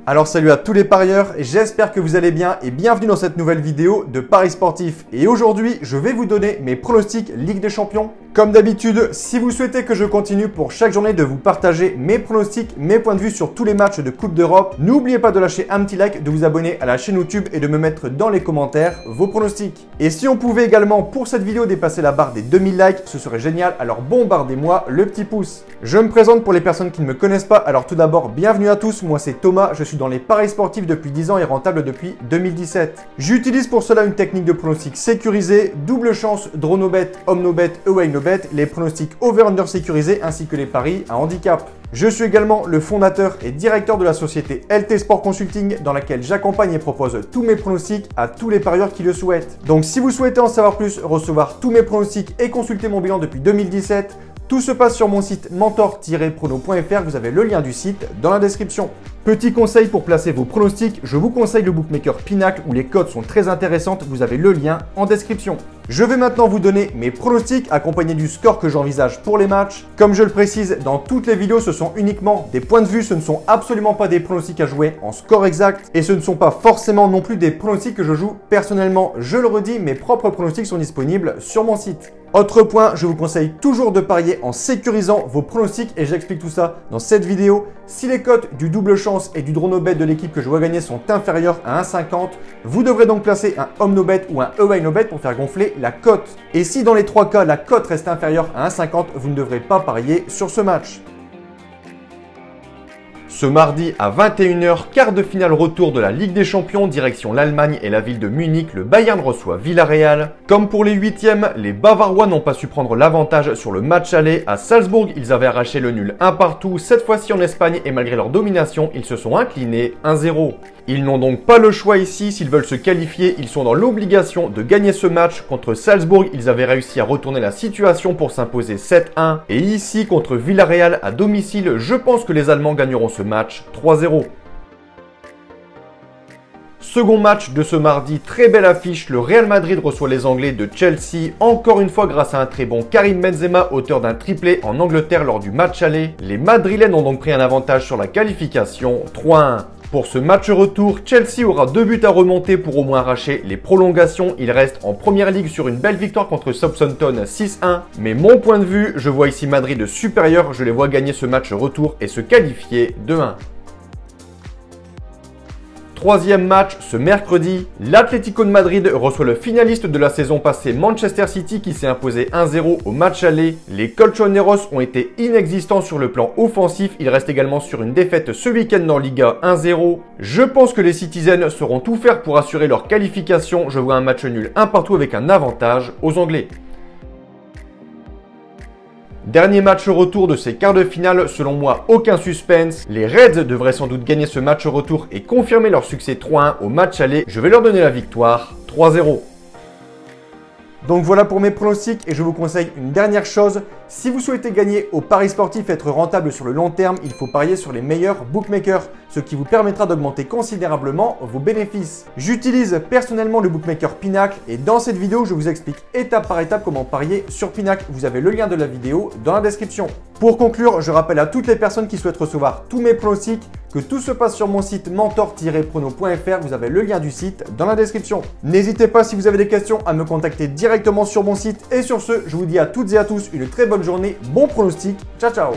Alors salut à tous les parieurs, j'espère que vous allez bien et bienvenue dans cette nouvelle vidéo de Paris Sportif. Et aujourd'hui, je vais vous donner mes pronostics Ligue des Champions. Comme d'habitude, si vous souhaitez que je continue pour chaque journée de vous partager mes pronostics, mes points de vue sur tous les matchs de Coupe d'Europe, n'oubliez pas de lâcher un petit like, de vous abonner à la chaîne YouTube et de me mettre dans les commentaires vos pronostics. Et si on pouvait également pour cette vidéo dépasser la barre des 2000 likes, ce serait génial, alors bombardez-moi le petit pouce. Je me présente pour les personnes qui ne me connaissent pas, alors tout d'abord, bienvenue à tous, moi c'est Thomas, je suis dans les paris sportifs depuis 10 ans et rentable depuis 2017. J'utilise pour cela une technique de pronostic sécurisée, double chance, draw no bet, home no bet, away no bet, les pronostics over-under sécurisés ainsi que les paris à handicap. Je suis également le fondateur et directeur de la société LT Sport Consulting dans laquelle j'accompagne et propose tous mes pronostics à tous les parieurs qui le souhaitent. Donc si vous souhaitez en savoir plus, recevoir tous mes pronostics et consulter mon bilan depuis 2017, tout se passe sur mon site mentor-prono.fr, vous avez le lien du site dans la description. Petit conseil pour placer vos pronostics, je vous conseille le bookmaker Pinacle où les cotes sont très intéressantes, vous avez le lien en description. Je vais maintenant vous donner mes pronostics accompagnés du score que j'envisage pour les matchs. Comme je le précise dans toutes les vidéos, ce sont uniquement des points de vue, ce ne sont absolument pas des pronostics à jouer en score exact et ce ne sont pas forcément non plus des pronostics que je joue personnellement. Je le redis, mes propres pronostics sont disponibles sur mon site. Autre point, je vous conseille toujours de parier en sécurisant vos pronostics et j'explique tout ça dans cette vidéo. Si les cotes du double chance et du draw no bet de l'équipe que je vois gagner sont inférieures à 1,50, vous devrez donc placer un home no bet ou un away no bet pour faire gonfler la cote. Et si dans les trois cas, la cote reste inférieure à 1,50, vous ne devrez pas parier sur ce match. Ce mardi à 21 h, quart de finale retour de la Ligue des Champions, direction l'Allemagne et la ville de Munich, le Bayern reçoit Villarreal. Comme pour les huitièmes, les Bavarois n'ont pas su prendre l'avantage sur le match aller. À Salzbourg, ils avaient arraché le nul 1 partout, cette fois-ci en Espagne et malgré leur domination, ils se sont inclinés 1-0. Ils n'ont donc pas le choix ici, s'ils veulent se qualifier, ils sont dans l'obligation de gagner ce match. Contre Salzbourg, ils avaient réussi à retourner la situation pour s'imposer 7-1. Et ici, contre Villarreal à domicile, je pense que les Allemands gagneront ce match 3-0. Second match de ce mardi, très belle affiche, le Real Madrid reçoit les Anglais de Chelsea, encore une fois grâce à un très bon Karim Benzema, auteur d'un triplé en Angleterre lors du match aller. Les Madrilènes ont donc pris un avantage sur la qualification 3-1. Pour ce match retour, Chelsea aura 2 buts à remonter pour au moins arracher les prolongations. Il reste en première ligue sur une belle victoire contre Southampton 6-1. Mais mon point de vue, je vois ici Madrid supérieur, je les vois gagner ce match retour et se qualifier 2-1. Troisième match, ce mercredi, l'Atlético de Madrid reçoit le finaliste de la saison passée Manchester City qui s'est imposé 1-0 au match aller. Les Colchoneros ont été inexistants sur le plan offensif, ils restent également sur une défaite ce week-end dans Liga 1-0. Je pense que les Citizens sauront tout faire pour assurer leur qualification, je vois un match nul 1 partout avec un avantage aux Anglais. Dernier match retour de ces quarts de finale, selon moi aucun suspense. Les Reds devraient sans doute gagner ce match retour et confirmer leur succès 3-1 au match aller. Je vais leur donner la victoire 3-0. Donc voilà pour mes pronostics et je vous conseille une dernière chose. Si vous souhaitez gagner au paris sportif et être rentable sur le long terme, il faut parier sur les meilleurs bookmakers, ce qui vous permettra d'augmenter considérablement vos bénéfices. J'utilise personnellement le bookmaker Pinacle et dans cette vidéo, je vous explique étape par étape comment parier sur Pinacle. Vous avez le lien de la vidéo dans la description. Pour conclure, je rappelle à toutes les personnes qui souhaitent recevoir tous mes pronostics que tout se passe sur mon site mentor-prono.fr. Vous avez le lien du site dans la description. N'hésitez pas si vous avez des questions à me contacter directement sur mon site. Et sur ce, je vous dis à toutes et à tous une très bonne journée. Bon pronostic. Ciao, ciao.